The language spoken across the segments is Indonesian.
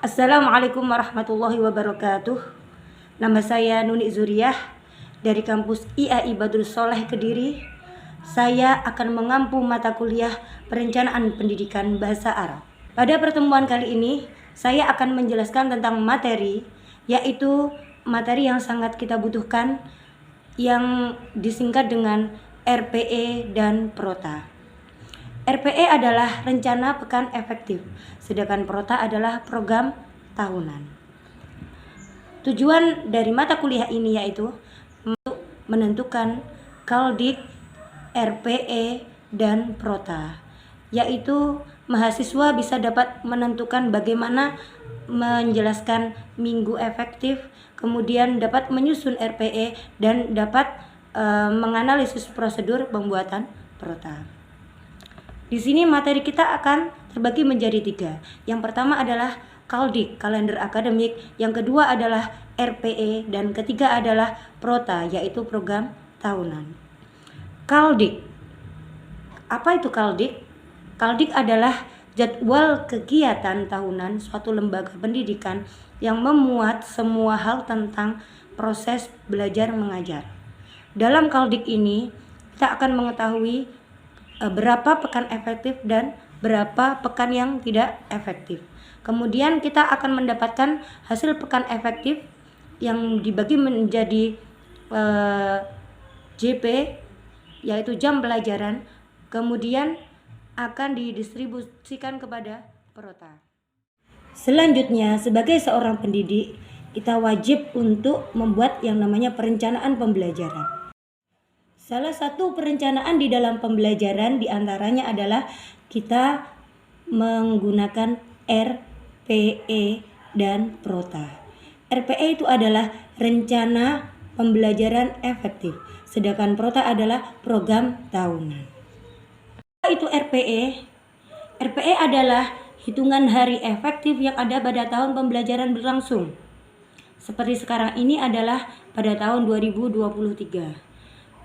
Assalamualaikum warahmatullahi wabarakatuh. Nama saya Nuni Zuriyah dari kampus IAI Badrus Soleh Kediri. Saya akan mengampu mata kuliah Perencanaan Pendidikan Bahasa Arab. Pada pertemuan kali ini, saya akan menjelaskan tentang materi, yaitu materi yang sangat kita butuhkan yang disingkat dengan RPE dan Prota. RPE adalah rencana pekan efektif, sedangkan Prota adalah program tahunan. Tujuan dari mata kuliah ini yaitu menentukan KALDIK, RPE, dan Prota, yaitu mahasiswa bisa dapat menentukan bagaimana menjelaskan minggu efektif, kemudian dapat menyusun RPE, dan dapat menganalisis prosedur pembuatan Prota. Di sini materi kita akan terbagi menjadi 3. Yang pertama adalah KALDIK, kalender akademik. Yang kedua adalah RPE, dan ketiga adalah Prota, yaitu program tahunan. KALDIK. Apa itu KALDIK? KALDIK adalah jadwal kegiatan tahunan suatu lembaga pendidikan yang memuat semua hal tentang proses belajar mengajar. Dalam KALDIK ini, kita akan mengetahui berapa pekan efektif dan berapa pekan yang tidak efektif. Kemudian kita akan mendapatkan hasil pekan efektif yang dibagi menjadi JP, yaitu jam pelajaran, kemudian akan didistribusikan kepada Prota. Selanjutnya, sebagai seorang pendidik, kita wajib untuk membuat yang namanya perencanaan pembelajaran. Salah satu perencanaan di dalam pembelajaran diantaranya adalah kita menggunakan RPE dan Prota. RPE itu adalah rencana pembelajaran efektif, sedangkan Prota adalah program tahunan. Apa itu RPE? RPE adalah hitungan hari efektif yang ada pada tahun pembelajaran berlangsung. Seperti sekarang ini adalah pada tahun 2023.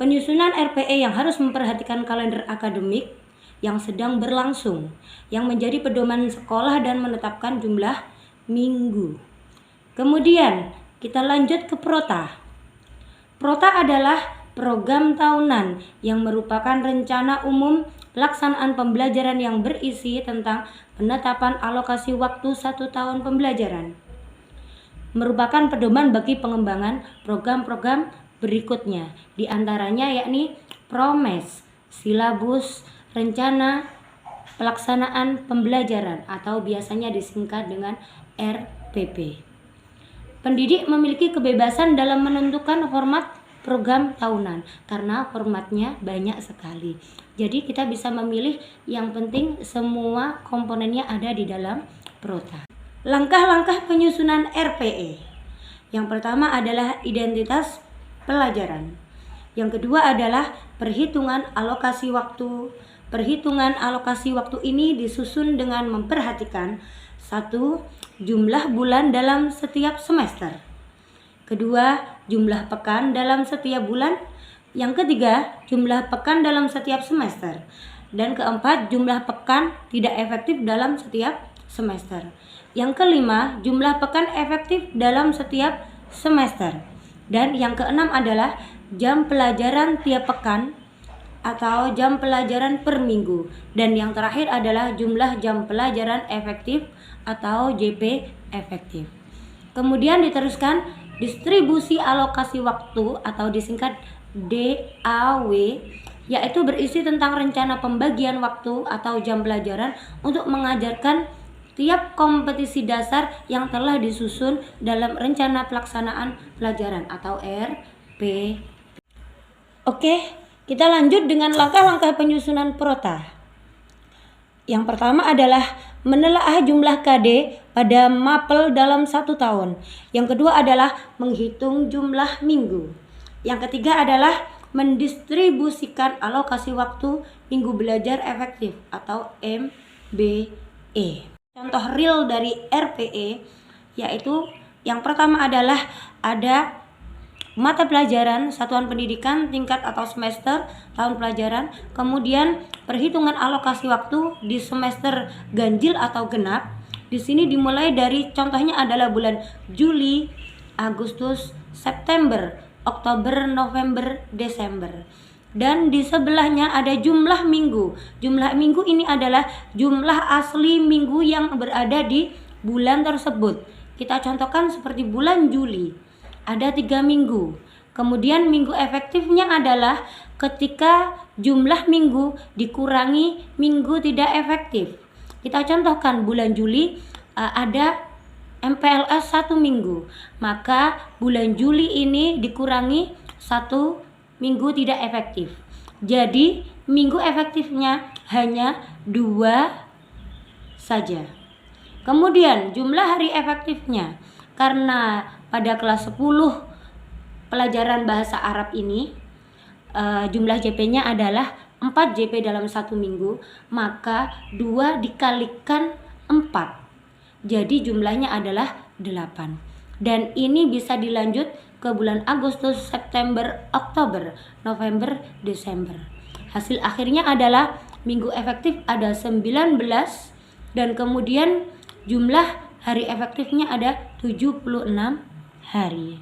Penyusunan RPE yang harus memperhatikan kalender akademik yang sedang berlangsung, yang menjadi pedoman sekolah dan menetapkan jumlah minggu. Kemudian kita lanjut ke Prota. Prota adalah program tahunan yang merupakan rencana umum pelaksanaan pembelajaran yang berisi tentang penetapan alokasi waktu 1 tahun pembelajaran. Merupakan pedoman bagi pengembangan program-program berikutnya, diantaranya yakni Promes, silabus, rencana pelaksanaan pembelajaran atau biasanya disingkat dengan RPP. Pendidik memiliki kebebasan dalam menentukan format program tahunan karena formatnya banyak sekali. Jadi kita bisa memilih, yang penting semua komponennya ada di dalam Prota. Langkah-langkah penyusunan RPE. Yang pertama adalah identitas pelajaran. Yang kedua adalah perhitungan alokasi waktu. Perhitungan alokasi waktu ini disusun dengan memperhatikan 1. Jumlah bulan dalam setiap semester. Kedua, jumlah pekan dalam setiap bulan. Yang ketiga, jumlah pekan dalam setiap semester. Dan keempat, jumlah pekan tidak efektif dalam setiap semester. Yang kelima, jumlah pekan efektif dalam setiap semester. Dan yang keenam adalah jam pelajaran tiap pekan atau jam pelajaran per minggu. Dan yang terakhir adalah jumlah jam pelajaran efektif atau JP efektif. Kemudian diteruskan distribusi alokasi waktu atau disingkat DAW, yaitu berisi tentang rencana pembagian waktu atau jam pelajaran untuk mengajarkan tiap kompetisi dasar yang telah disusun dalam rencana pelaksanaan pelajaran atau RP. Oke, kita lanjut dengan langkah-langkah penyusunan Prota. Yang pertama adalah menelaah jumlah KD pada mapel dalam 1 tahun. Yang kedua adalah menghitung jumlah minggu. Yang ketiga adalah mendistribusikan alokasi waktu minggu belajar efektif atau MBE. Contoh real dari RPE yaitu yang pertama adalah ada mata pelajaran satuan pendidikan tingkat atau semester tahun pelajaran, kemudian perhitungan alokasi waktu di semester ganjil atau genap, Di sini dimulai dari contohnya adalah bulan Juli, Agustus, September, Oktober, November, Desember. Dan di sebelahnya ada jumlah minggu. Jumlah minggu ini adalah jumlah asli minggu yang berada di bulan tersebut. Kita contohkan seperti bulan Juli, ada 3 minggu. Kemudian minggu efektifnya adalah ketika jumlah minggu dikurangi minggu tidak efektif. Kita contohkan bulan Juli ada MPLS 1 minggu, maka bulan Juli ini dikurangi 1 minggu tidak efektif. Jadi minggu efektifnya hanya 2 saja. Kemudian jumlah hari efektifnya, karena pada kelas 10 pelajaran bahasa Arab ini jumlah JP-nya adalah 4 JP dalam 1 minggu, maka 2 dikalikan 4. Jadi jumlahnya adalah 8. Dan ini bisa dilanjut ke bulan Agustus, September, Oktober, November, Desember. Hasil akhirnya adalah minggu efektif ada 19 dan kemudian jumlah hari efektifnya ada 76 hari.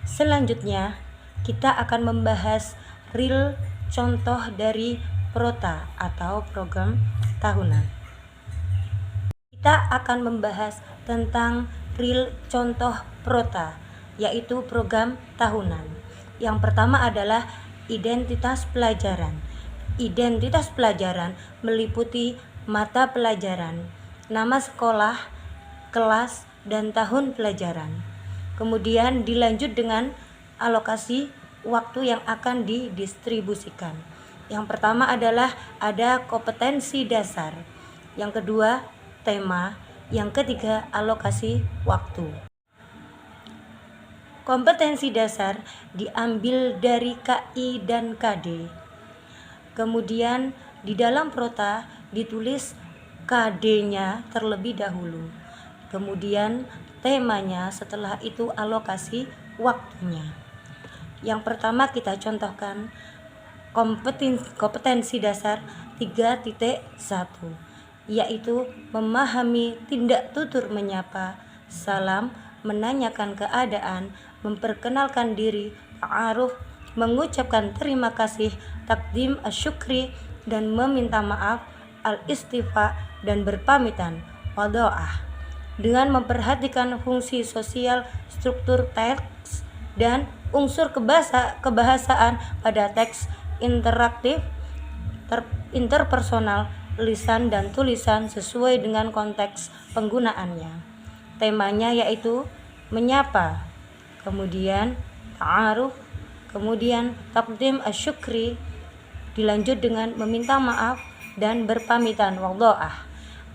Selanjutnya kita akan membahas real contoh dari Prota atau program tahunan. Kita akan membahas tentang real contoh Prota, yaitu program tahunan. Yang pertama adalah identitas pelajaran. Identitas pelajaran meliputi mata pelajaran, nama sekolah, kelas, dan tahun pelajaran. Kemudian dilanjut dengan alokasi waktu yang akan didistribusikan. Yang pertama adalah ada kompetensi dasar. Yang kedua, tema. Yang ketiga, alokasi waktu. Kompetensi dasar diambil dari KI dan KD. Kemudian di dalam Prota ditulis KD-nya terlebih dahulu. Kemudian temanya, setelah itu alokasi waktunya. Yang pertama kita contohkan kompetensi dasar 3.1, yaitu memahami tindak tutur menyapa, salam, menanyakan keadaan, memperkenalkan diri, ta'aruf, mengucapkan terima kasih, takdim asyukri, dan meminta maaf, al-istifa, dan berpamitan, wado'ah. Dengan memperhatikan fungsi sosial, struktur teks, dan unsur kebahasaan pada teks interaktif, interpersonal, lisan dan tulisan sesuai dengan konteks penggunaannya. Temanya yaitu menyapa, kemudian ta'aruf, kemudian takdim asyukri, dilanjut dengan meminta maaf dan berpamitan, wado'ah.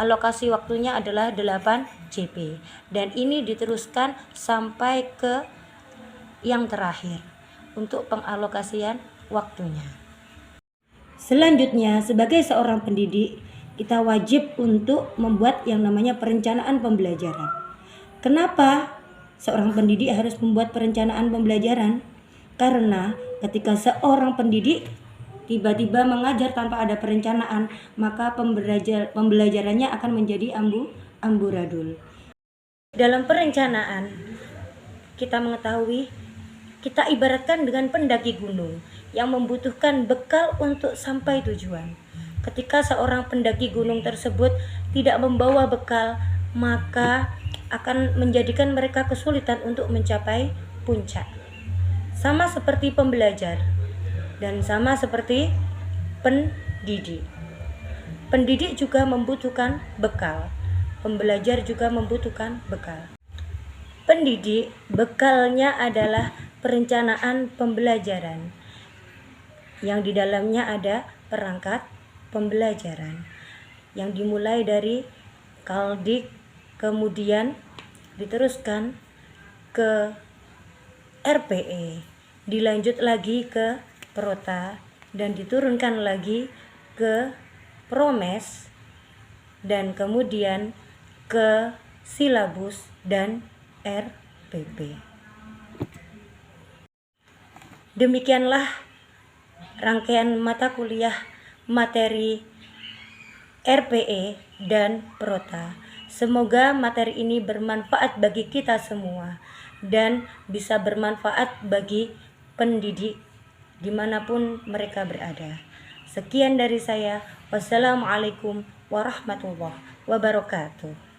Alokasi waktunya adalah 8 JP dan ini diteruskan sampai ke yang terakhir untuk pengalokasian waktunya. Selanjutnya, sebagai seorang pendidik, kita wajib untuk membuat yang namanya perencanaan pembelajaran. Kenapa seorang pendidik harus membuat perencanaan pembelajaran? Karena ketika seorang pendidik tiba-tiba mengajar tanpa ada perencanaan, maka pembelajarannya akan menjadi amburadul. Dalam perencanaan, kita mengetahui, kita ibaratkan dengan pendaki gunung yang membutuhkan bekal untuk sampai tujuan. Ketika seorang pendaki gunung tersebut tidak membawa bekal, maka akan menjadikan mereka kesulitan untuk mencapai puncak. Sama seperti pembelajar dan sama seperti pendidik. Pendidik juga membutuhkan bekal. Pembelajar juga membutuhkan bekal. Pendidik, bekalnya adalah perencanaan pembelajaran yang di dalamnya ada perangkat pembelajaran yang dimulai dari kaldik, kemudian diteruskan ke RPE, dilanjut lagi ke Prota, dan diturunkan lagi ke Promes, dan kemudian ke silabus dan RPP. Demikianlah rangkaian mata kuliah materi RPE dan Prota. Semoga materi ini bermanfaat bagi kita semua dan bisa bermanfaat bagi pendidik dimanapun mereka berada. Sekian dari saya. Wassalamualaikum warahmatullahi wabarakatuh.